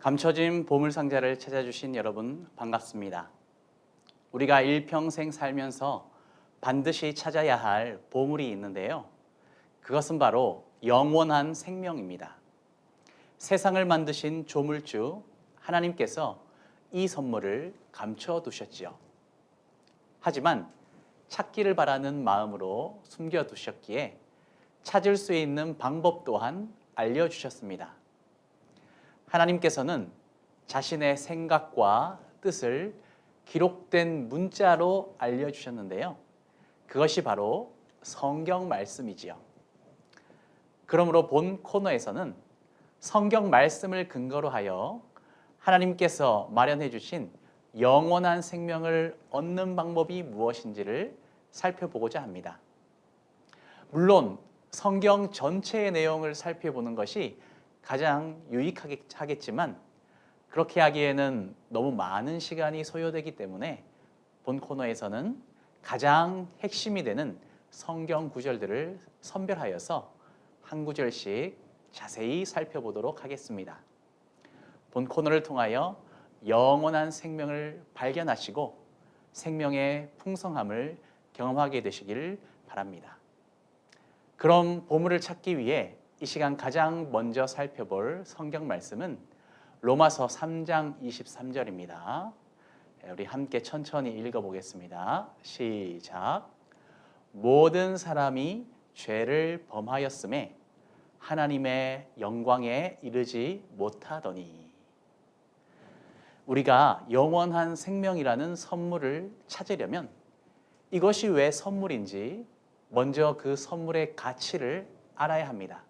감춰진 보물상자를 찾아주신 여러분 반갑습니다. 우리가 일평생 살면서 반드시 찾아야 할 보물이 있는데요. 그것은 바로 영원한 생명입니다. 세상을 만드신 조물주 하나님께서 이 선물을 감춰두셨지요. 하지만 찾기를 바라는 마음으로 숨겨두셨기에 찾을 수 있는 방법 또한 알려주셨습니다. 하나님께서는 자신의 생각과 뜻을 기록된 문자로 알려주셨는데요. 그것이 바로 성경 말씀이지요. 그러므로 본 코너에서는 성경 말씀을 근거로 하여 하나님께서 마련해 주신 영원한 생명을 얻는 방법이 무엇인지를 살펴보고자 합니다. 물론 성경 전체의 내용을 살펴보는 것이 가장 유익하겠지만 그렇게 하기에는 너무 많은 시간이 소요되기 때문에 본 코너에서는 가장 핵심이 되는 성경 구절들을 선별하여서 한 구절씩 자세히 살펴보도록 하겠습니다. 본 코너를 통하여 영원한 생명을 발견하시고 생명의 풍성함을 경험하게 되시길 바랍니다. 그럼 보물을 찾기 위해 이 시간 가장 먼저 살펴볼 성경 말씀은 로마서 3장 23절입니다. 우리 함께 천천히 읽어보겠습니다. 시작. 모든 사람이 죄를 범하였음에 하나님의 영광에 이르지 못하더니. 우리가 영원한 생명이라는 선물을 찾으려면 이것이 왜 선물인지 먼저 그 선물의 가치를 알아야 합니다.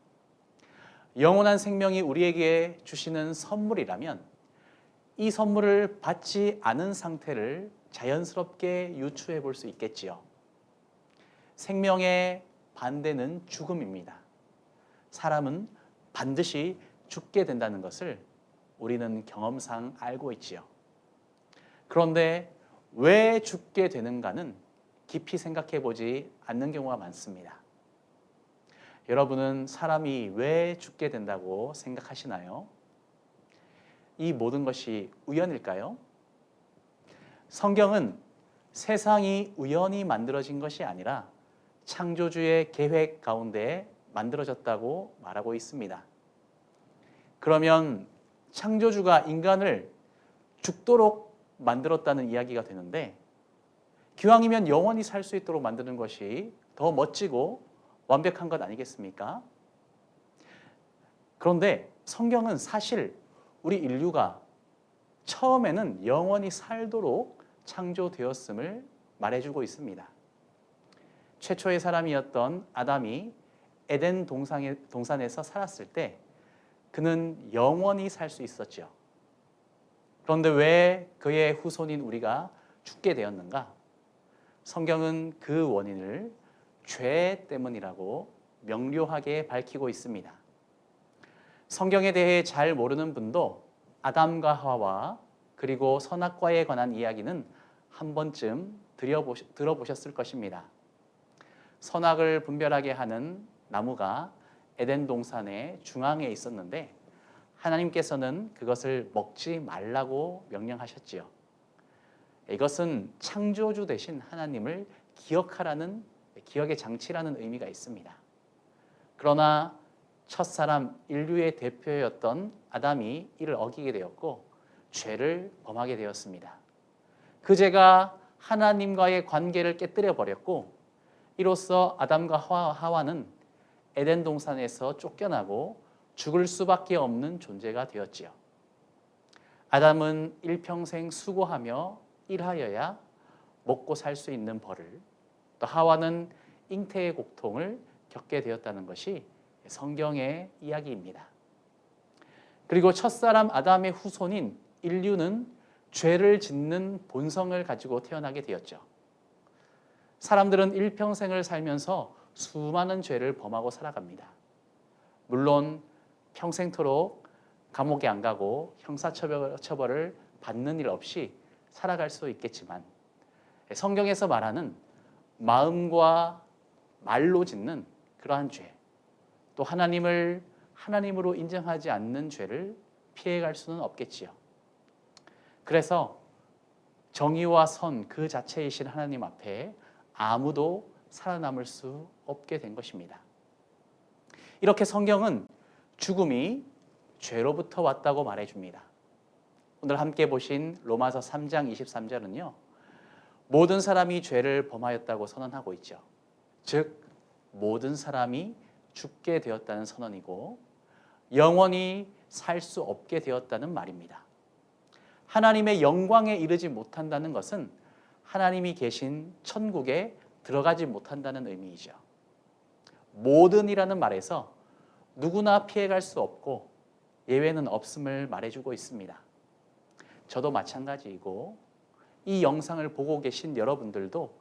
영원한 생명이 우리에게 주시는 선물이라면 이 선물을 받지 않은 상태를 자연스럽게 유추해 볼 수 있겠지요. 생명의 반대는 죽음입니다. 사람은 반드시 죽게 된다는 것을 우리는 경험상 알고 있지요. 그런데 왜 죽게 되는가는 깊이 생각해 보지 않는 경우가 많습니다. 여러분은 사람이 왜 죽게 된다고 생각하시나요? 이 모든 것이 우연일까요? 성경은 세상이 우연히 만들어진 것이 아니라 창조주의 계획 가운데 만들어졌다고 말하고 있습니다. 그러면 창조주가 인간을 죽도록 만들었다는 이야기가 되는데 기왕이면 영원히 살 수 있도록 만드는 것이 더 멋지고 완벽한 것 아니겠습니까? 그런데 성경은 사실 우리 인류가 처음에는 영원히 살도록 창조되었음을 말해주고 있습니다. 최초의 사람이었던 아담이 에덴 동산에서 살았을 때 그는 영원히 살 수 있었죠. 그런데 왜 그의 후손인 우리가 죽게 되었는가? 성경은 그 원인을 죄 때문이라고 명료하게 밝히고 있습니다. 성경에 대해 잘 모르는 분도 아담과 하와 그리고 선악과에 관한 이야기는 한 번쯤 들어보셨을 것입니다. 선악을 분별하게 하는 나무가 에덴 동산의 중앙에 있었는데 하나님께서는 그것을 먹지 말라고 명령하셨지요. 이것은 창조주 되신 하나님을 기억하라는 기억의 장치라는 의미가 있습니다. 그러나 첫사람 인류의 대표였던 아담이 이를 어기게 되었고 죄를 범하게 되었습니다. 그 죄가 하나님과의 관계를 깨뜨려 버렸고 이로써 아담과 하와는 에덴 동산에서 쫓겨나고 죽을 수밖에 없는 존재가 되었지요. 아담은 일평생 수고하며 일하여야 먹고 살 수 있는 벌을, 또 하와는 잉태의 고통을 겪게 되었다는 것이 성경의 이야기입니다. 그리고 첫사람 아담의 후손인 인류는 죄를 짓는 본성을 가지고 태어나게 되었죠. 사람들은 일평생을 살면서 수많은 죄를 범하고 살아갑니다. 물론 평생토록 감옥에 안 가고 형사처벌을 받는 일 없이 살아갈 수 있겠지만 성경에서 말하는 마음과 말로 짓는 그러한 죄, 또 하나님을 하나님으로 인정하지 않는 죄를 피해갈 수는 없겠지요. 그래서 정의와 선 그 자체이신 하나님 앞에 아무도 살아남을 수 없게 된 것입니다. 이렇게 성경은 죽음이 죄로부터 왔다고 말해줍니다. 오늘 함께 보신 로마서 3장 23절은요. 모든 사람이 죄를 범하였다고 선언하고 있죠. 즉 모든 사람이 죽게 되었다는 선언이고 영원히 살 수 없게 되었다는 말입니다. 하나님의 영광에 이르지 못한다는 것은 하나님이 계신 천국에 들어가지 못한다는 의미이죠. 모든이라는 말에서 누구나 피해갈 수 없고 예외는 없음을 말해주고 있습니다. 저도 마찬가지이고 이 영상을 보고 계신 여러분들도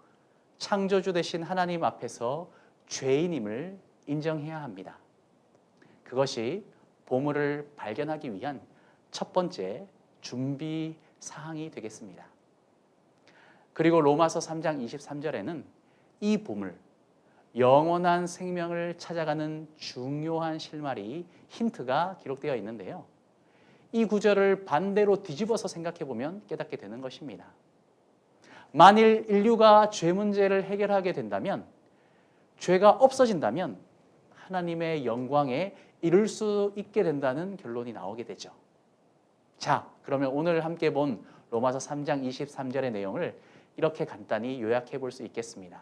창조주 되신 하나님 앞에서 죄인임을 인정해야 합니다. 그것이 보물을 발견하기 위한 첫 번째 준비 사항이 되겠습니다. 그리고 로마서 3장 23절에는 이 보물, 영원한 생명을 찾아가는 중요한 실마리 힌트가 기록되어 있는데요. 이 구절을 반대로 뒤집어서 생각해 보면 깨닫게 되는 것입니다. 만일 인류가 죄 문제를 해결하게 된다면, 죄가 없어진다면 하나님의 영광에 이룰 수 있게 된다는 결론이 나오게 되죠. 자, 그러면 오늘 함께 본 로마서 3장 23절의 내용을 이렇게 간단히 요약해 볼 수 있겠습니다.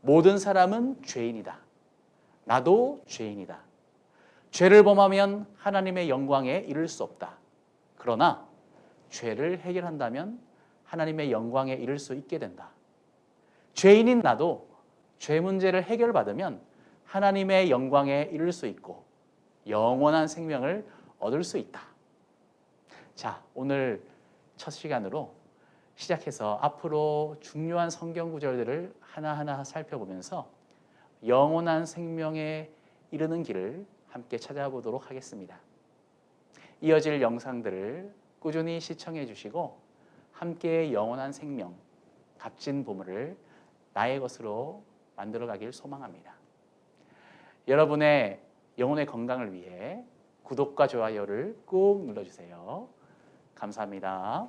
모든 사람은 죄인이다. 나도 죄인이다. 죄를 범하면 하나님의 영광에 이를 수 없다. 그러나 죄를 해결한다면 하나님의 영광에 이를 수 있게 된다. 죄인인 나도 죄 문제를 해결받으면 하나님의 영광에 이를 수 있고 영원한 생명을 얻을 수 있다. 자, 오늘 첫 시간으로 시작해서 앞으로 중요한 성경 구절들을 하나하나 살펴보면서 영원한 생명에 이르는 길을 함께 찾아보도록 하겠습니다. 이어질 영상들을 꾸준히 시청해 주시고 함께 영원한 생명, 값진 보물을 나의 것으로 만들어 가길 소망합니다. 여러분의 영혼의 건강을 위해 구독과 좋아요를 꾹 눌러주세요. 감사합니다.